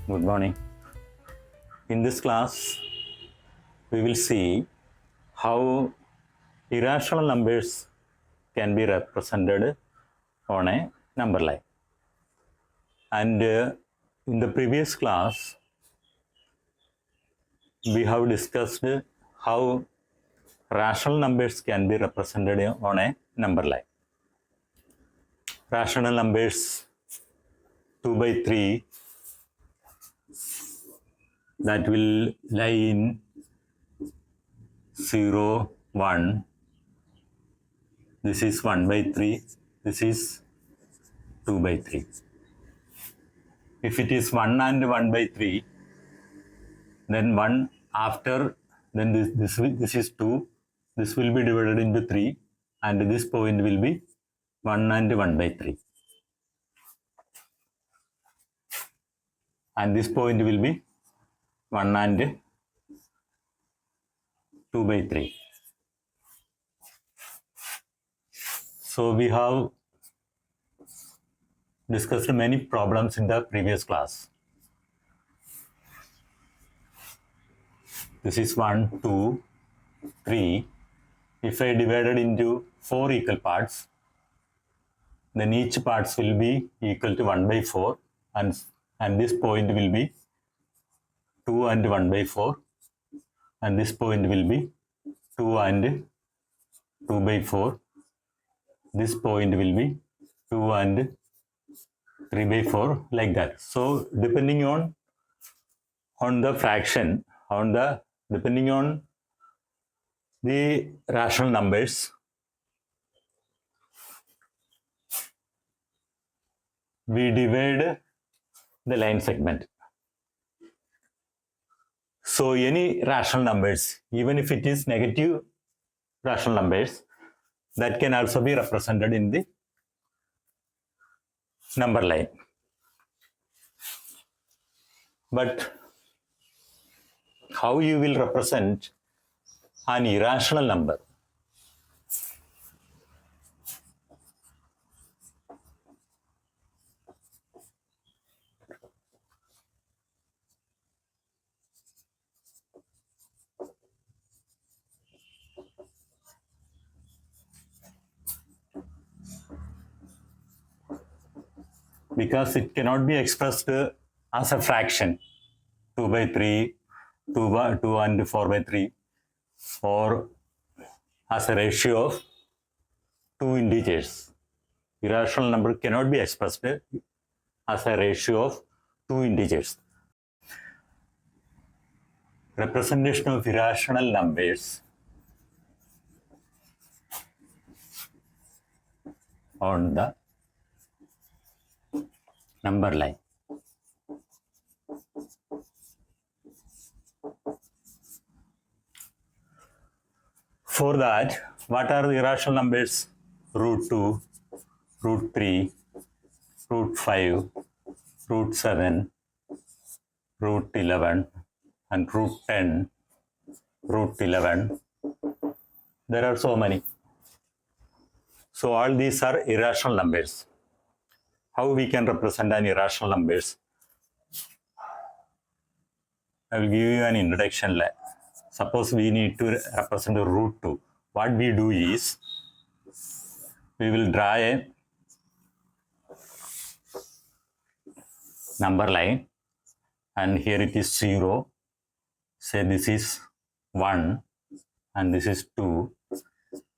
Good morning. In this class, we will see how irrational numbers can be represented on a number line. And in the previous class, we have discussed how rational numbers can be represented on a number line. Rational numbers 2 by 3 that will lie in 0, 1. This is 1 by 3. This is 2 by 3. If it is 1 and 1 by 3, then 1 after, then this is 2. This will be divided into 3, and this point will be 1 and 1 by 3. And this point will be 1 and 2 by 3. So we have discussed many problems in the previous class. This is 1, 2, 3. If I divided into 4 equal parts, then each parts will be equal to 1 by 4, and this point will be 2 and 1 by 4, and this point will be 2 and 2 by 4. This point will be 2 and 3 by 4, like that. So depending on the fraction, depending on the rational numbers, we divide the line segment. So any rational numbers, even if it is negative rational numbers, that can also be represented in the number line. But how you will represent an irrational number? Because it cannot be expressed as a fraction, 2 by 3, 2 and 4 by 3, or as a ratio of 2 integers. Irrational number cannot be expressed as a ratio of 2 integers. Representation of irrational numbers on the number line. For that, what are the irrational numbers? Root 2, root 3, root 5, root 7, root 11, and root 10, root 11. There are so many. So all these are irrational numbers. How we can represent an irrational numbers? I will give you an introduction. Suppose we need to represent the root 2. What we do is, we will draw a number line, and here it is 0. Say this is 1, and this is 2,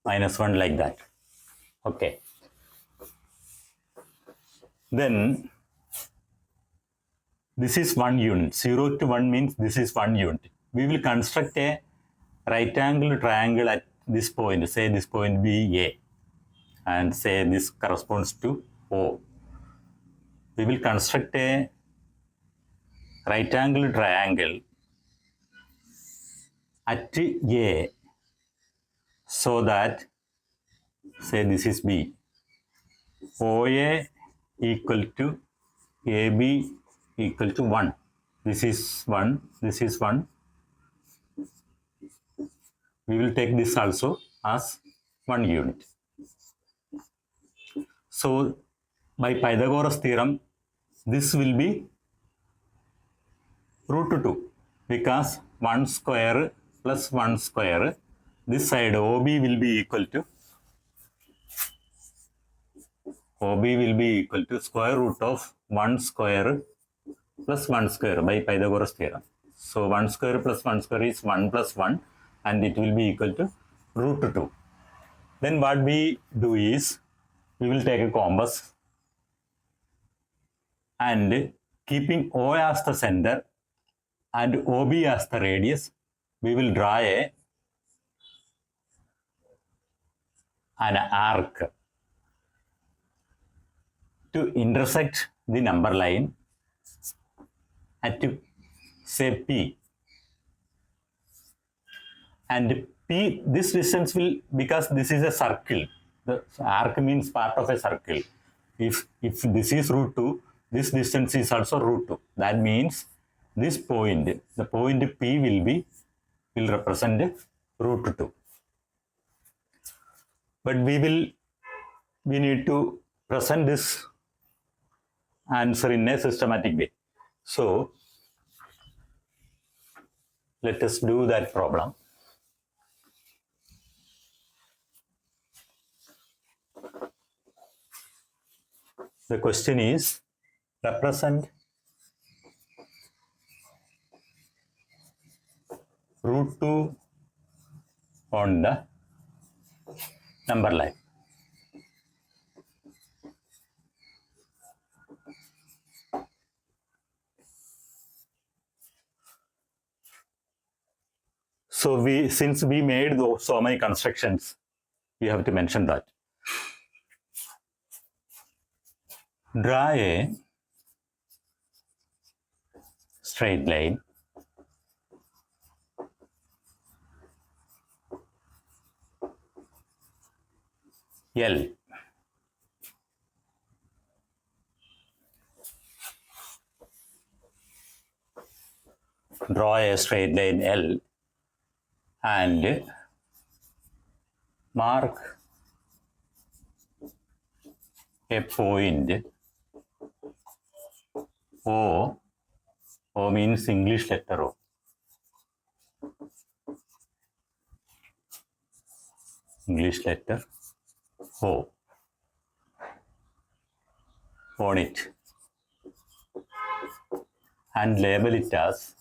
minus 1, like that. Okay. Then this is 1 unit. 0 to 1 means this is 1 unit. We will construct a right angle triangle at this point. Say this point be A, and say this corresponds to O. We will construct a right angle triangle at A, so that, say this is B, OA equal to AB equal to 1. This is 1, this is 1. We will take this also as 1 unit. So by Pythagoras theorem, this will be root 2 because 1 square plus 1 square, this side OB will be equal to square root of 1 square plus 1 square by Pythagoras theorem. So 1 square plus 1 square is 1 plus 1 and it will be equal to root 2. Then what we do is, we will take a compass and keeping O as the center and OB as the radius, we will draw an arc to intersect the number line at say P. And P, this distance will, because this is a circle, the arc means part of a circle. If this is root 2, this distance is also root 2. That means this point, the point P will represent root 2. But we need to present this answer in a systematic way. So let us do that problem. The question is, represent root 2 on the number line. So since we made so many constructions, we have to mention that. Draw a straight line L. Draw a straight line L and mark a point O. O means English letter O. English letter O on it and label it as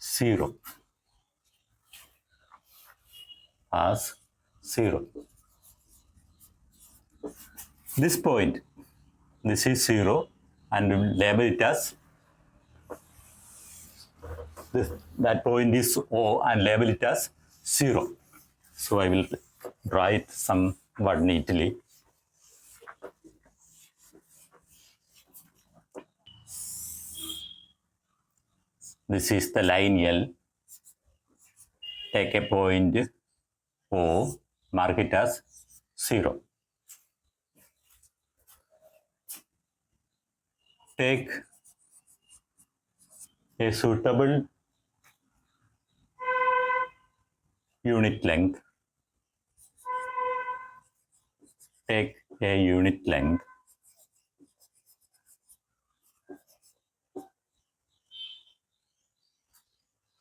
zero. As 0. This point, this is 0 and label it as this, that point is O and label it as 0. So I will draw it somewhat neatly. This is the line L. Take a point O, mark it as 0. Take a suitable unit length. Take a unit length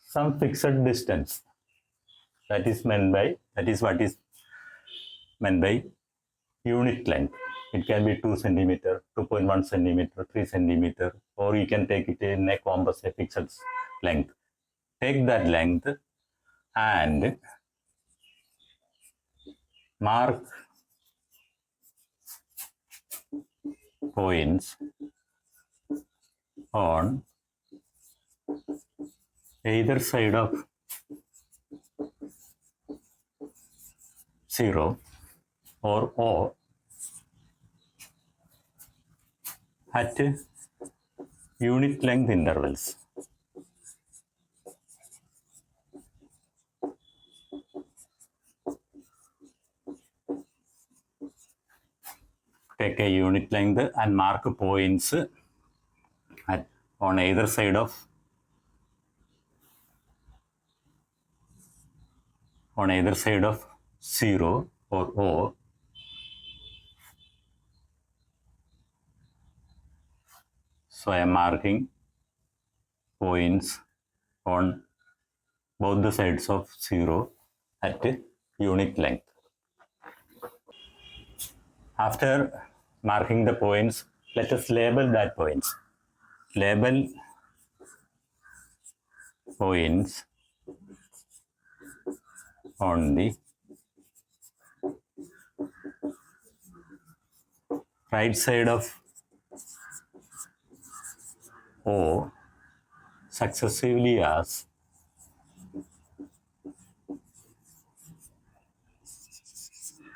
some fixed distance. That is what is meant by unit length. It can be 2 centimeter, 2.1 centimeter, 3 centimeter, or you can take it in a compass, a fixed length. Take that length and mark points on either side of 0 or O at unit length intervals. Take a unit length and mark points on either side of 0 or O So I am marking points on both the sides of 0 at unit length. After marking the points, let us label that points. Label points on the right side of O successively as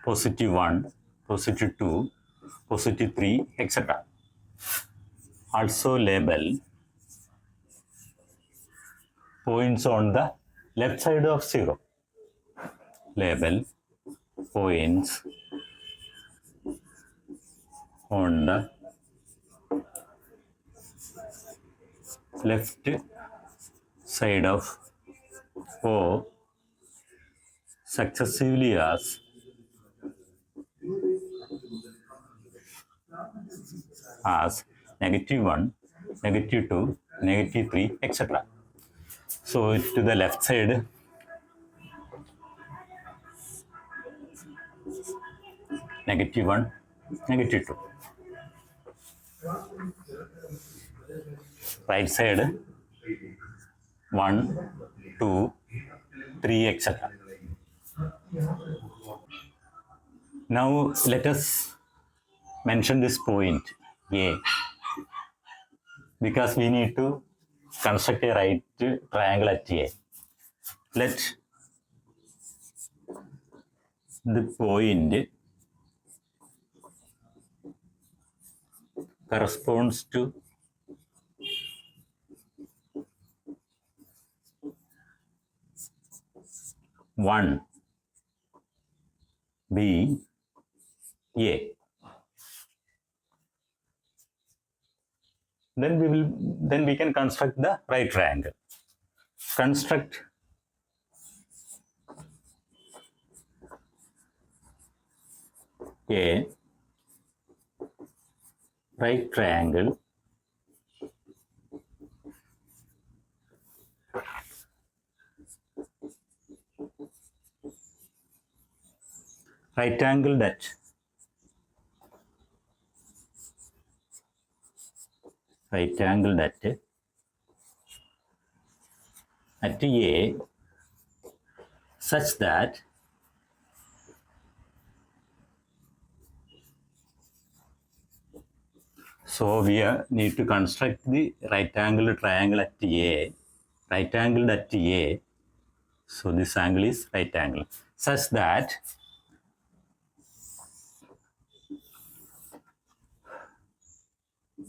+1, +2, +3, etc. Also label points on the left side of 0. Label points on the left side of O successively as -1, -2, -3, etc. So to the left side, -1, -2. Right side, 1, 2, 3, etc. Now let us mention this point A, because we need to construct a right triangle at A. Let the point corresponds to one be A. Then we can construct the right triangle. Construct a right triangle that at A such that so we need to construct the right angle triangle at A, right angle at A. So this angle is right angle such that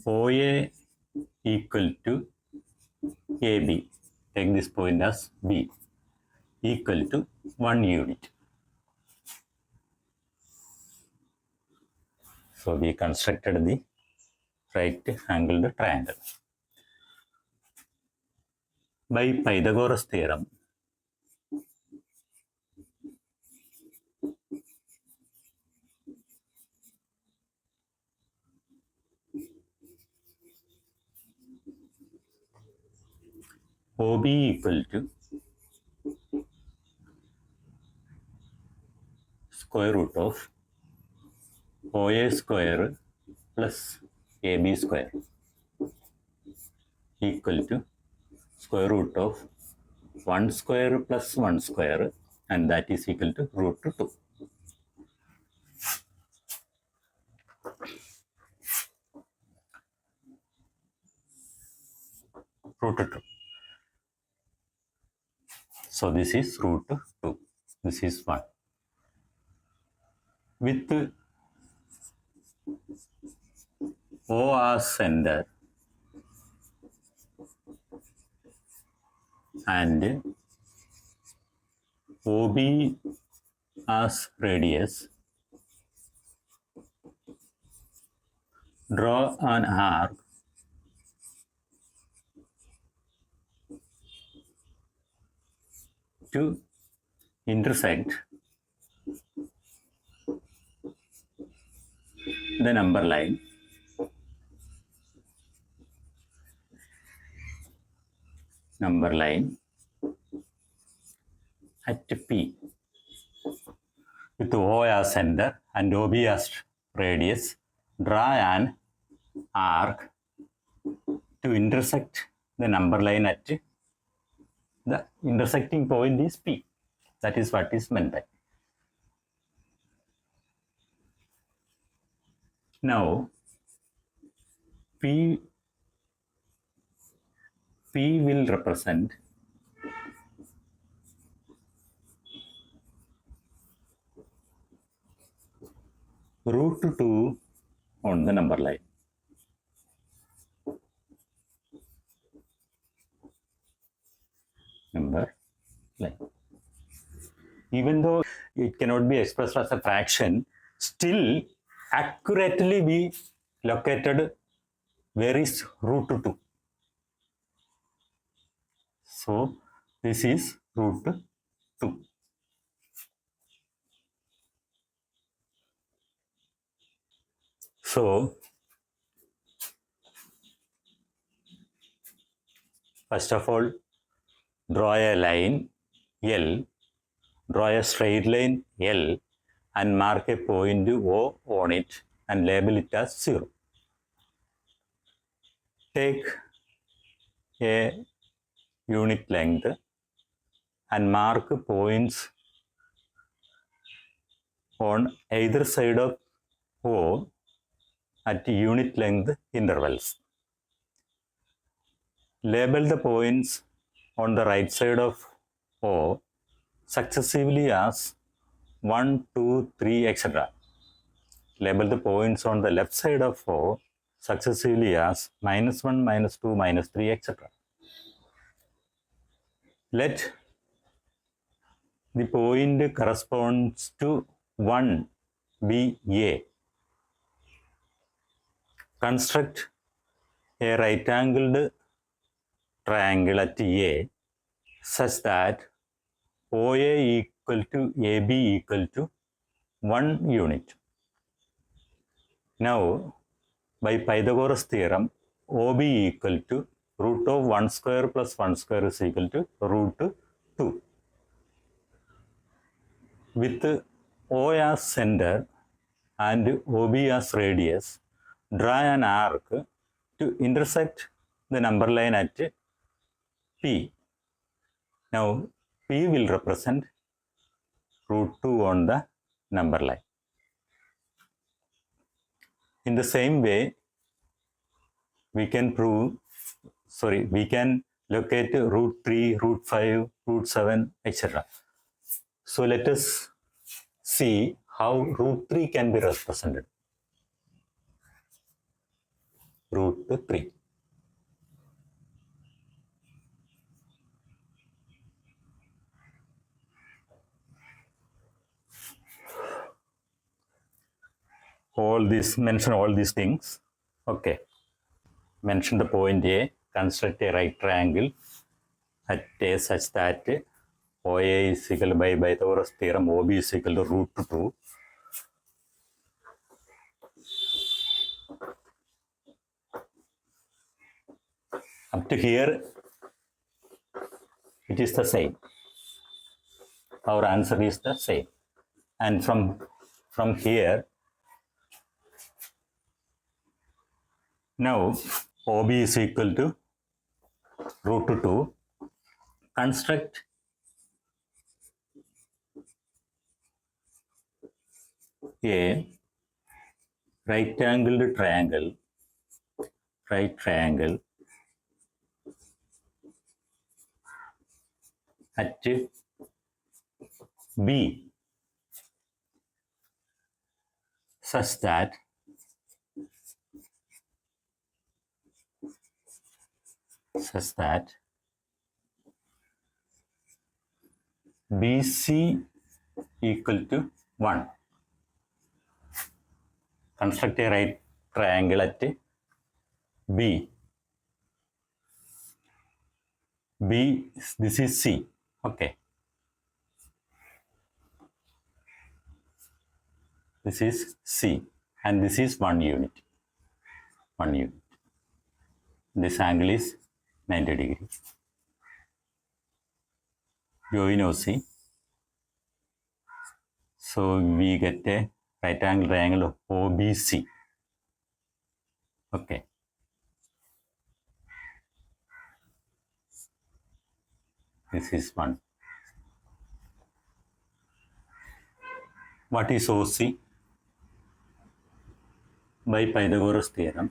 OA equal to AB. Take this point as B, equal to 1 unit. So we constructed the right angled triangle. By Pythagoras theorem, OB equal to square root of OA square plus AB square equal to square root of 1 square plus 1 square, and that is equal to root 2. Root 2. So this is root 2. This is 1. With O as center and OB as radius, draw an arc to intersect the number line number line at P with O as center and OB as radius. Draw an arc to intersect the number line at the intersecting point is P. That is what is meant by. Now, P will represent root 2 on the number line. Even though it cannot be expressed as a fraction, still accurately we located where is root 2. So this is root 2. So first of all, draw a line L, draw a straight line L and mark a point O on it and label it as 0. Take a unit length and mark points on either side of O at unit length intervals. Label the points on the right side of O successively as 1, 2, 3, etc. Label the points on the left side of O successively as -1, -2, -3, etc. Let the point corresponds to 1 be A. Construct a right-angled triangle at A such that OA equal to AB equal to 1 unit. Now, by Pythagoras theorem, OB equal to root of 1 square plus 1 square is equal to root 2. With O as center and OB as radius, draw an arc to intersect the number line at P. Now, P will represent root 2 on the number line. In the same way, we can locate root 3, root 5, root 7, etc. So let us see how root 3 can be represented. Root 3. Mention all these things. Okay. Mention the point A, construct a right triangle at A such that OA is equal by Pythagoras theorem, OB is equal to root 2. Up to here, it is the same. Our answer is the same. And from here, now OB is equal to root 2. Construct a right-angled triangle at B such that BC equal to 1. Construct a right triangle at B. This is C. Okay. This is C. And this is 1 unit. 1 unit. This angle is 90 degrees. join OC. So we get a right angle triangle OBC. Okay. This is one. What is OC? By Pythagoras theorem,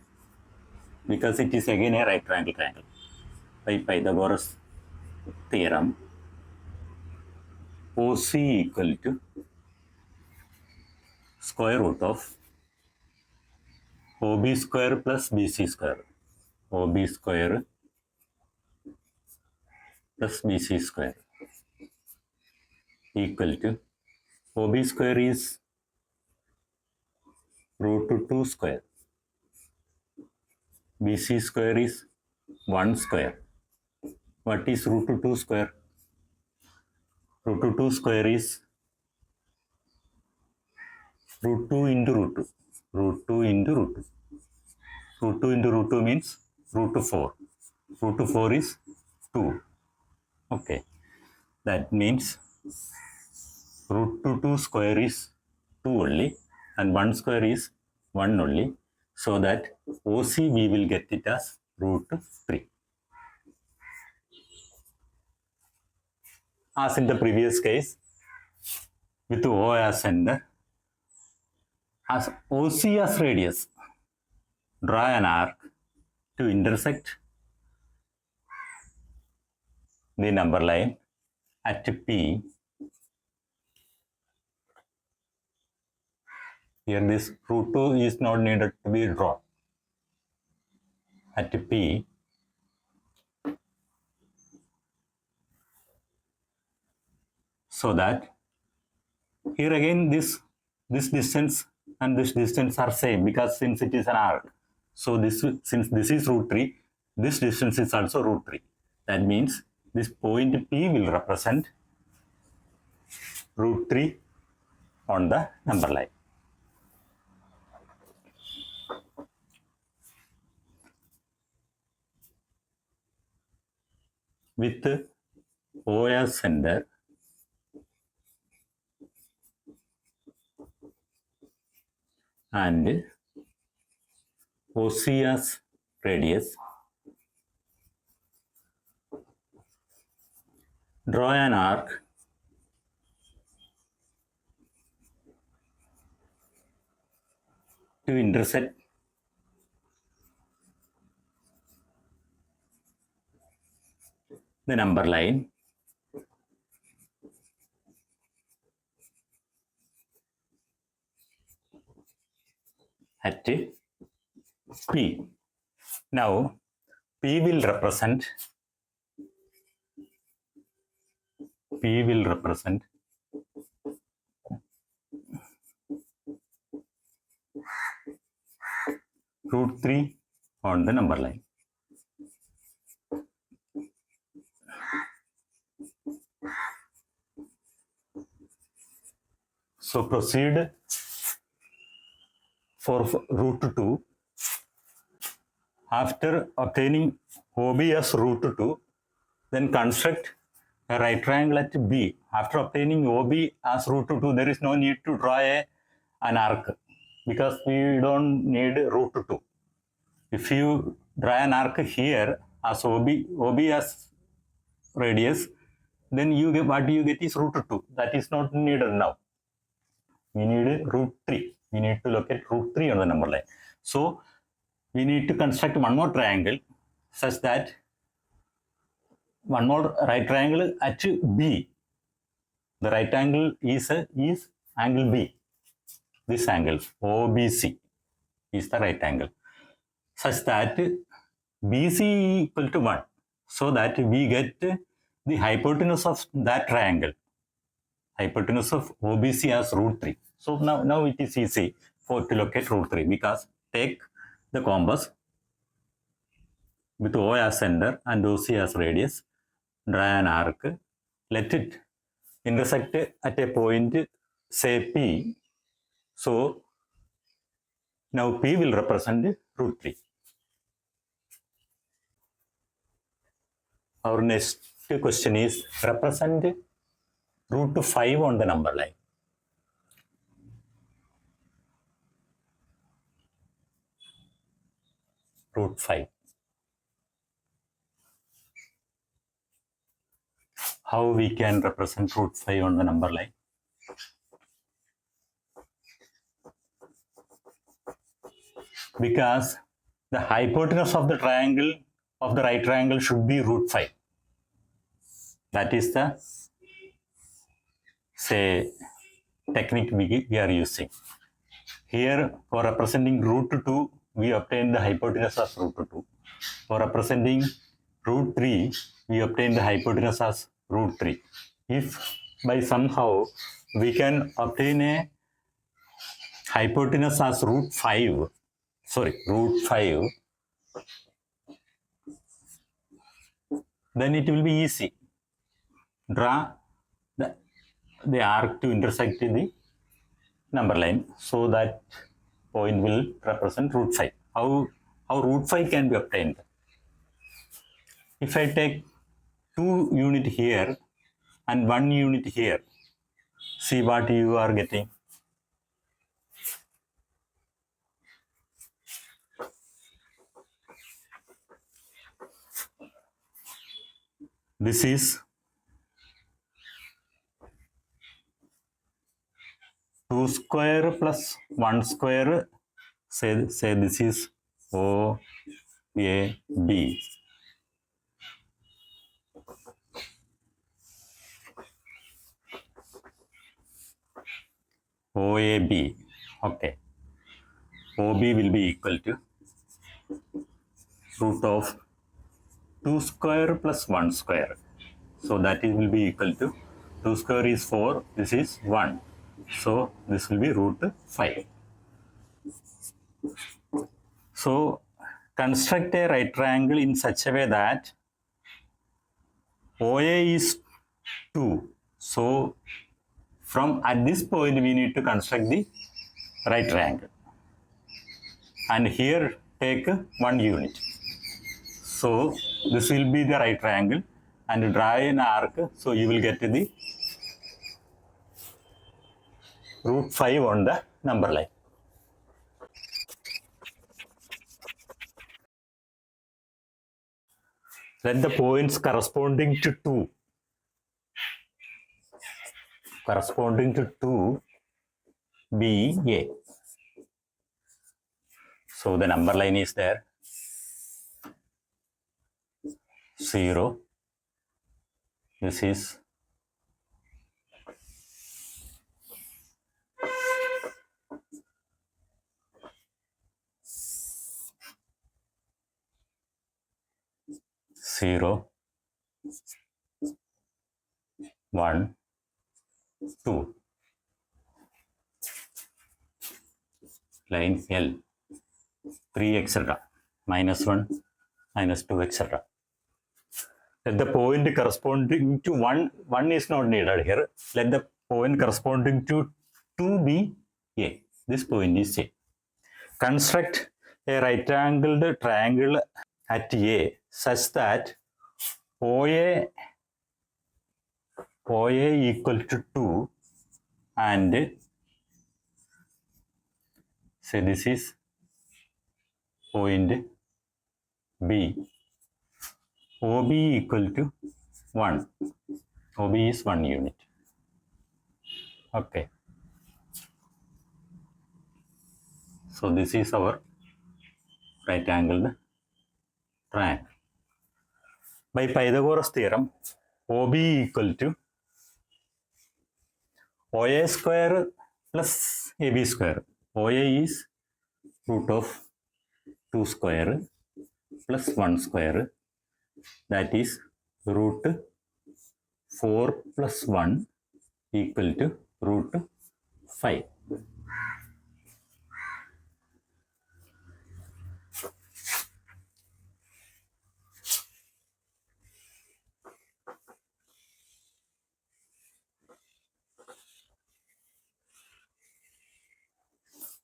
because it is again a right triangle triangle. By Pythagoras theorem, OC equal to square root of OB square plus BC square. OB square plus BC square equal to OB square is root 2 square. BC square is 1 square. What is root 2 square? Root 2 square is root 2 into root 2. Root 2 into root 2. Root 2 into root 2 means root 4. Root 4 is 2. Okay. That means root 2 square is 2 only and 1 square is 1 only. So that OC we will get it as root 3. As in the previous case, with O as center, as OC as radius, draw an arc to intersect the number line at P. Here this root 2 is not needed to be drawn. At P, so that here again this distance and this distance are same, because since it is an arc. So this, since this is root 3, this distance is also root 3. That means this point P will represent root 3 on the number line. With O as center and OC as radius, draw an arc to intersect the number line at P. Now P will represent root 3 on the number line. So proceed for root 2. After obtaining OB as root 2, then construct a right triangle at B. After obtaining OB as root 2, there is no need to draw an arc, because we don't need root 2. If you draw an arc here as OB as radius, then you get, what you get is root 2. That is not needed now. We need root 3. We need to locate root 3 on the number line. So we need to construct one more triangle such that one more right triangle at B. The right angle is angle B. This angle OBC is the right angle, such that BC equal to 1, so that we get the hypotenuse of that triangle. Hypotenuse of OBC as root 3. So now it is easy to locate root 3, because take the compass with O as center and OC as radius, draw an arc, let it intersect at a point, say P. So now P will represent root 3. Our next question is represent root 5 on the number line. Root 5. How we can represent root 5 on the number line? Because the hypotenuse of the triangle, of the right triangle, should be root 5. That is the, say, technique we are using. Here, for representing root 2, we obtain the hypotenuse as root 2. For representing root 3, we obtain the hypotenuse as root 3. If by somehow we can obtain a hypotenuse as root 5, then it will be easy. Draw the arc to intersect the number line, so that point will represent root 5. How root 5 can be obtained? If I take 2 unit here and 1 unit here, see what you are getting. This is 2 square plus 1 square. Say this is OAB. OAB. Okay. OB will be equal to root of 2 square plus 1 square. So that will be equal to 2 square is 4. This is 1. So this will be root 5. So construct a right triangle in such a way that OA is 2. So from at this point we need to construct the right triangle. And here take 1 unit. So this will be the right triangle, and draw an arc. So you will get the root 5 on the number line. Let the points corresponding to 2 be A. So the number line is there. 0. This is 0, 1, 2. Line L, 3, etc. -1, -2, etc. Let the point corresponding to 1 is not needed here. Let the point corresponding to 2 be A. This point is A. Construct a right-angled triangle at A such that OA equal to 2, and say this is point B. OB equal to 1. OB is 1 unit. Okay. So this is our right angled triangle. By Pythagoras theorem, OB equal to OA square plus AB square. OA is root of 2 square plus 1 square. That is root 4 plus 1 equal to root 5.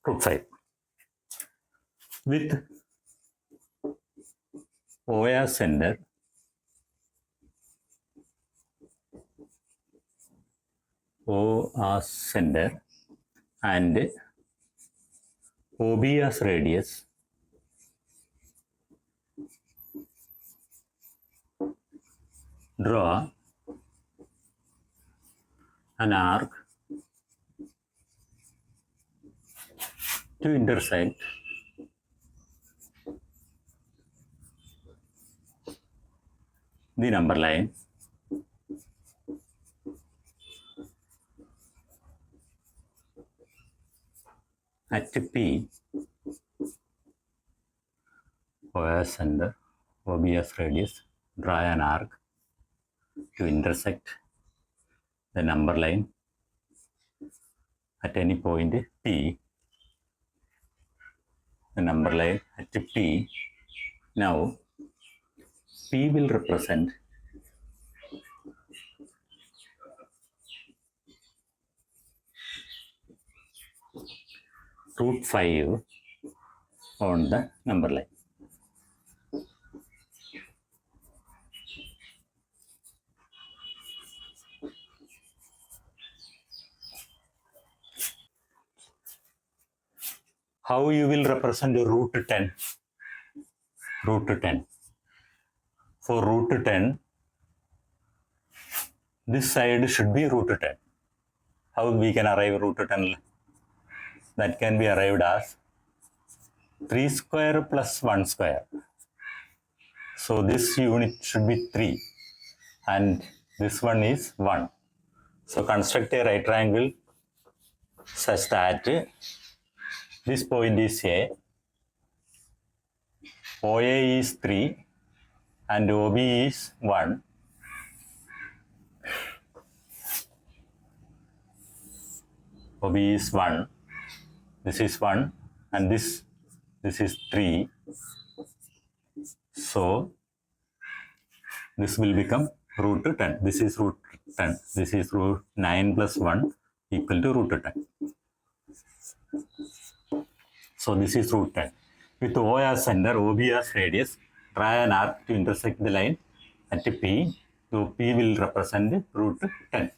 Root 5. With OA center, O as center and OB as radius, draw an arc to intersect the number line at P, O as center, OB as radius, draw an arc to intersect the number line at any point P, the number line at P. Now, P will represent root 5 on the number line. How you will represent root 10? Root 10. For root 10, this side should be root 10. How we can arrive root 10? That can be arrived as 3 square plus 1 square. So this unit should be 3 and this one is 1. So construct a right triangle such that this point is A, OA is 3 and OB is 1. OB is 1, this is 1 and this is 3. So this will become root 10. This is root 10. This is root 9 plus 1 equal to root 10. So this is root 10. With O as center, OB as radius, draw an arc to intersect the line at P. So P will represent root 10.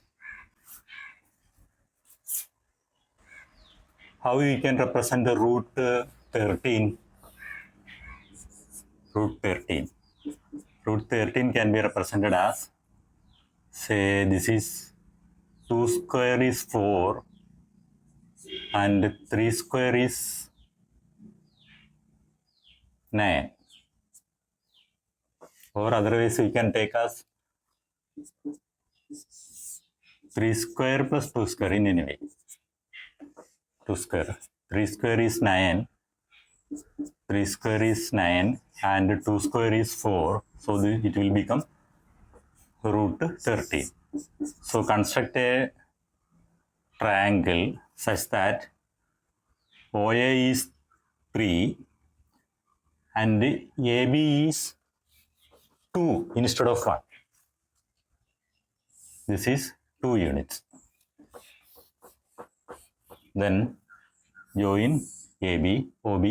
How we can represent the root 13? Root 13. Root 13 can be represented as, say, this is 2 square is 4 and 3 square is 9. Or otherwise we can take as 3 square plus 2 square in any way. 2 square. 3 square is 9. 3 square is 9 and 2 square is 4. So it will become root 13. So construct a triangle such that OA is 3 and AB is 2 instead of 1. This is 2 units. Then join AB, OB.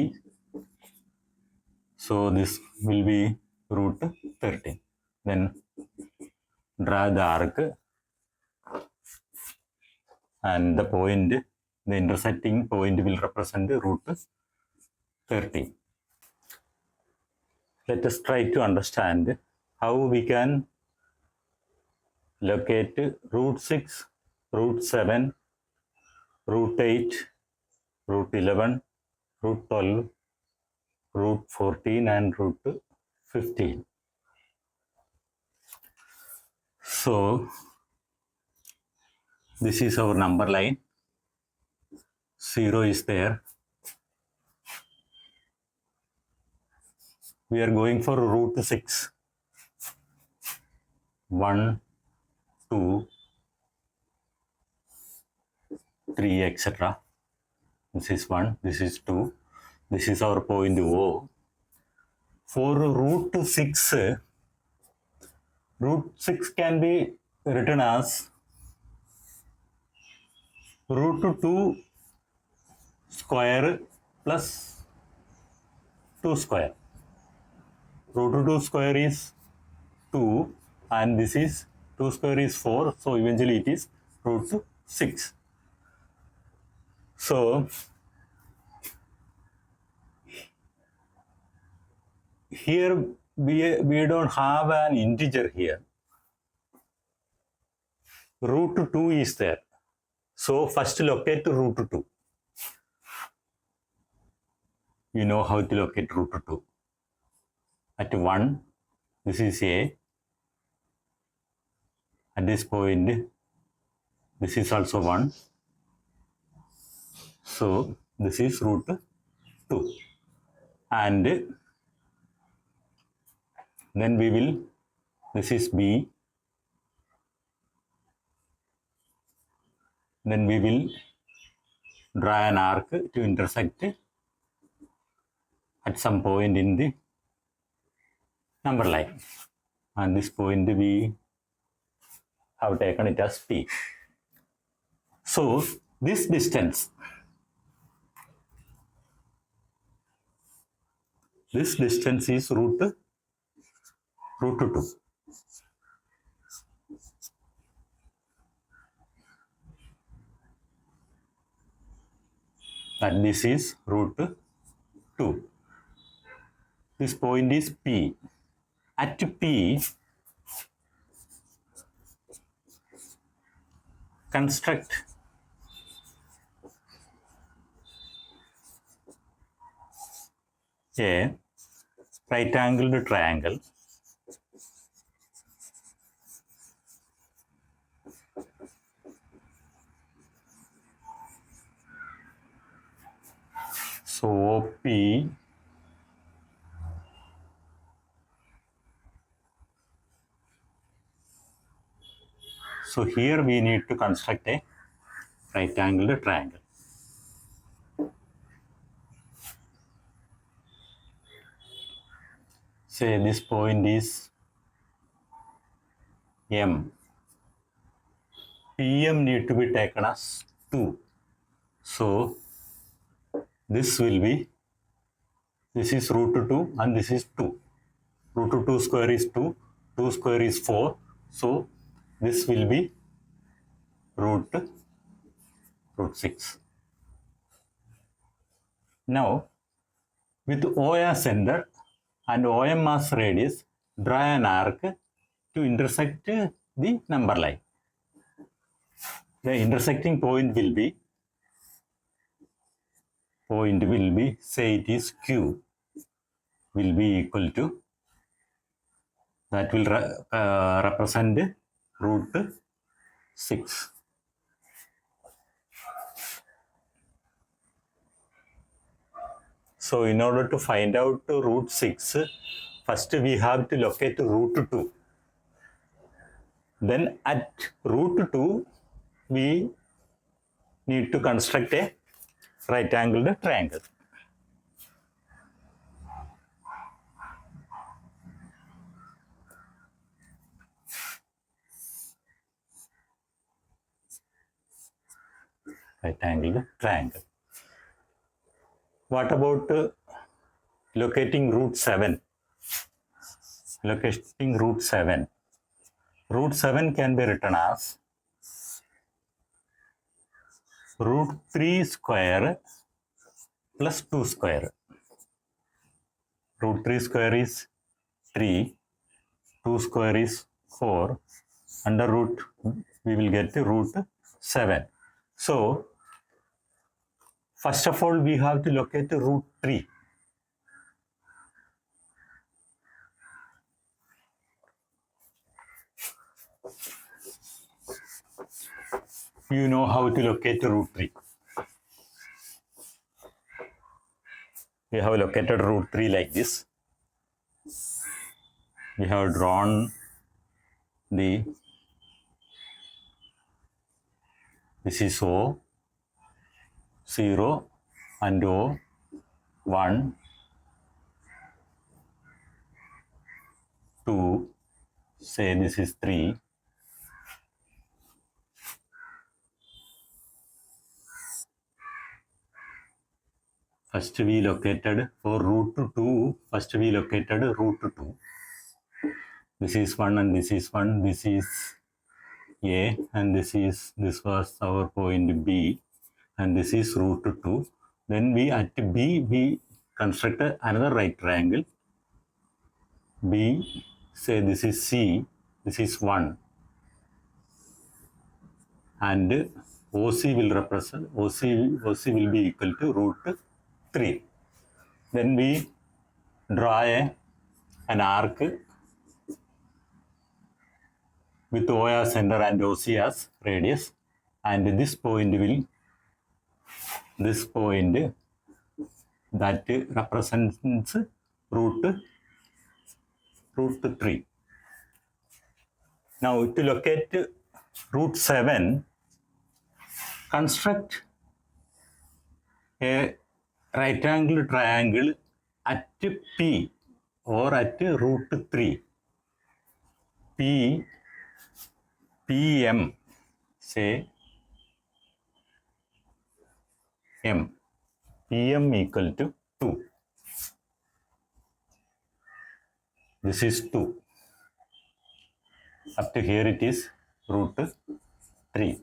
So this will be root 13. Then draw the arc and the point, the intersecting point will represent root 13. Let us try to understand how we can locate root 6, root 7, root 8, root 11, root 12, root 14 and root 15. So this is our number line. 0 is there. We are going for root 6. 1, 2, 3, etc. This is 1, this is 2. This is our point O. For root 6, root 6 can be written as root 2 square plus 2 square. Root 2 square is 2 and this is 2 square is 4. So eventually it is root 6. So here we don't have an integer here. Root 2 is there. So first locate root 2. You know how to locate root 2. At 1, this is A. At this point, this is also 1. So this is root 2. And then we will, this is B. Then we will draw an arc to intersect at some point in the number line. And this point we have taken it as P. So this distance is root 2. And this is root 2. This point is P. At P, construct a right-angled triangle so OP so here we need to construct a right-angled triangle. Say this point is M. PM need to be taken as 2. So this will be, this is root 2 and this is 2. Root 2 square is 2, 2 square is 4. So this will be root 6. Now with O as center and OM as radius, draw an arc to intersect the number line. The intersecting point will be, say it is Q, will be equal to, that will represent root 6. So in order to find out root 6, first we have to locate root 2. Then at root 2, we need to construct a right-angled triangle. Right-angled triangle. What about locating root 7? Locating root 7. Root 7 can be written as root 3 square plus 2 square. Root 3 square is 3, 2 square is 4, under root we will get the root 7. So first of all we have to locate the root 3. You know how to locate root 3. We have located root 3 like this. We have drawn this is O, 0 and O, 1, 2, say this is 3. First we located for root 2, first we located root 2. This is 1 and this is 1, this is A, and this was our point B, and this is root 2. Then we at B we construct another right triangle. B, say this is C, this is 1, and OC will represent, OC will be equal to root 3. Then we draw an arc with O as center and OC as radius, and this point that represents root 3. Now to locate root 7, construct a right angle triangle at P or at root 3. PM, say M. PM equal to 2. This is 2. Up to here it is root 3.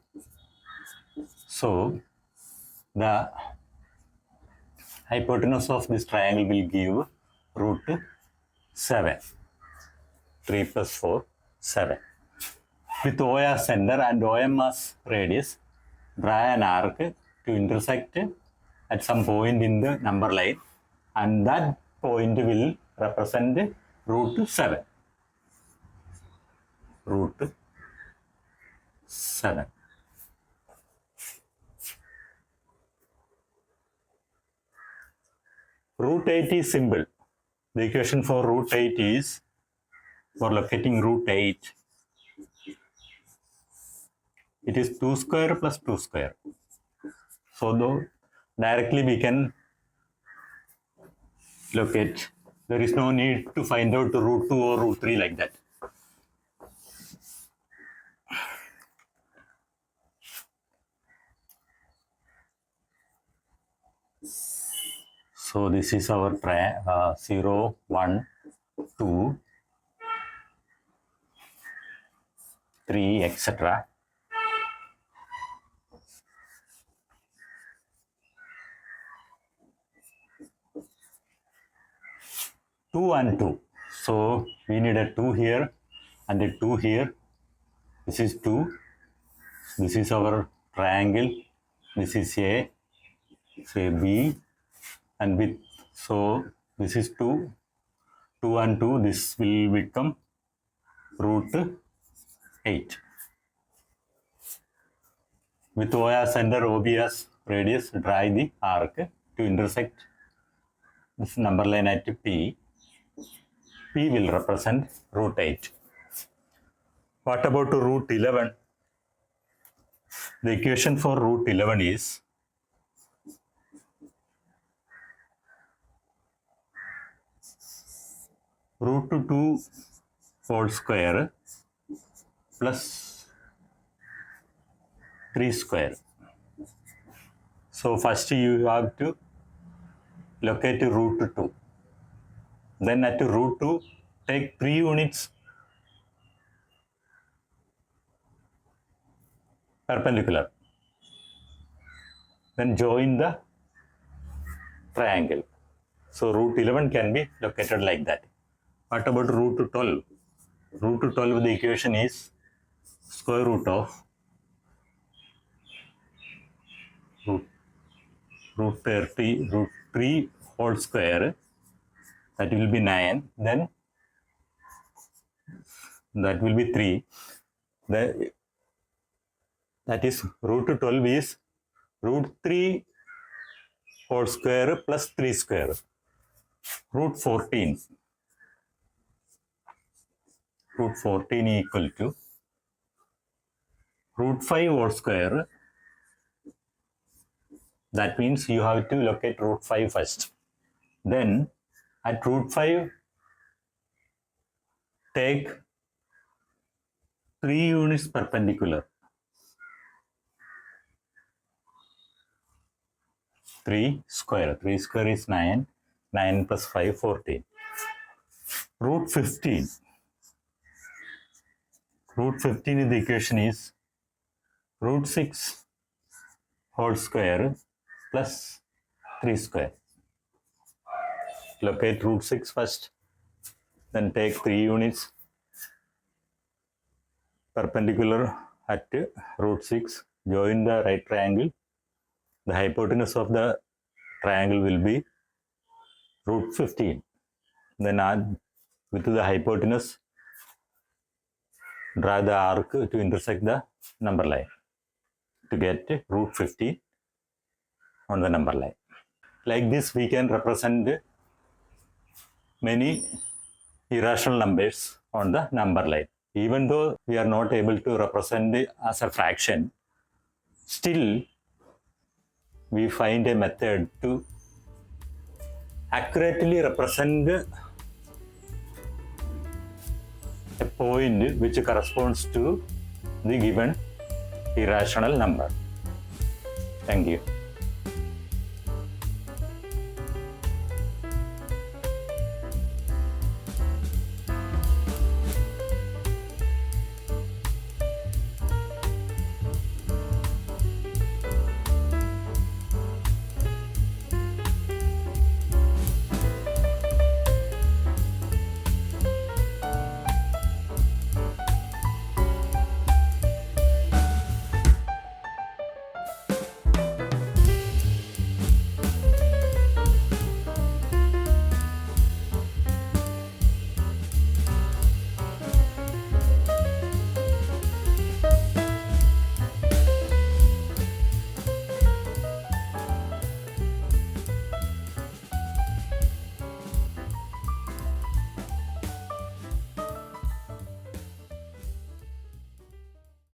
So the hypotenuse of this triangle will give root 7. 3 plus 4, 7. With O as center and OM as radius, draw an arc to intersect at some point in the number line, and that point will represent root 7. Root 7. Root 8 is simple. The equation for root 8 is, for locating root 8, it is 2 square plus 2 square. So though directly we can locate. There is no need to find out root 2 or root 3 like that. So this is our 0, 1, 2, 3, etc. Two and 2. So we need a 2 here and a 2 here. This is 2. This is our triangle. This is A, say B, and with, so this is 2. 2 and 2, this will become root 8. With O as center, OB as radius, draw the arc to intersect this number line at P. P will represent root 8. What about root 11? The equation for root 11 is root 2 whole square plus 3 square. So first you have to locate root 2. Then at root 2, take 3 units perpendicular. Then join the triangle. So root 11 can be located like that. What about root 12? Root 12, the equation is square root of root 3 whole square. That will be 9. Then that will be 3. That is root 12 is root 3 whole square plus 3 square. Root 14. Root 14 equal to root 5 whole square. That means you have to locate root 5 first. Then at root 5, take 3 units perpendicular. 3 square. 3 square is 9. 9 plus 5, 14. Root 15. root 15 in the equation is root 6 whole square plus 3 square. Locate root 6 first, then take 3 units perpendicular at root 6, join the right triangle. The hypotenuse of the triangle will be root 15. Then add with the hypotenuse, draw the arc to intersect the number line to get root 15 on the number line. Like this, we can represent many irrational numbers on the number line. Even though we are not able to represent it as a fraction, still we find a method to accurately represent a point which corresponds to the given irrational number. Thank you.